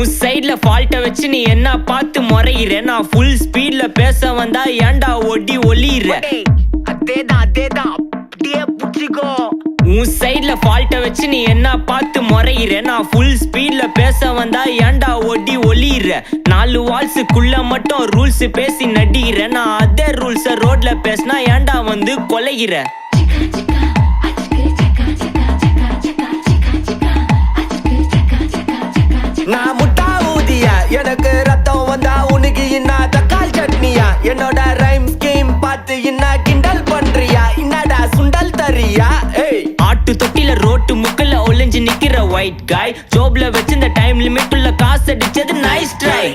உன் சைட்ல ஃபால்ட்ட வச்சு நீ என்ன பார்த்து முறையிற நான் ஃபுல் ஸ்பீட்ல பேச வந்தா ஏன்டா ஒடி ஒளியிற அதேதான் அப்படியே புடிச்சுக்கோ உன் சைட்ல ஃபால்ட்ட வச்சு நீ என்ன பார்த்து முறையிற நான் ஃபுல் ஸ்பீட்ல பேச வந்தா ஏன்டா ஒடி ஒளியிற 4 வால்ஸுக்குள்ள மட்டும் ரூல்ஸ் பேசி நடிகிற நான் அதே ரூல்ஸ ரோட்ல பேசினா ஏன்டா வந்து கொலைகிற நான் முட்டா ஊதியா எனக்கு ரத்தம் வந்தா உனக்கு இன்னா தக்காளி சட்னியா என்னோட ரைம் ஸ்கீம் பார்த்து இன்னா கிண்டல் பண்றியா என்னடா சுண்டல் தரியா ஆட்டு தொட்டில ரோட்டு முக்கல ஒளிஞ்சு நிக்கிற ஒயிட் காய் ஜோப்ல வச்சிருந்த டைம் லிமிட் உள்ள காசு அடிச்சது நைஸ் ட்ரை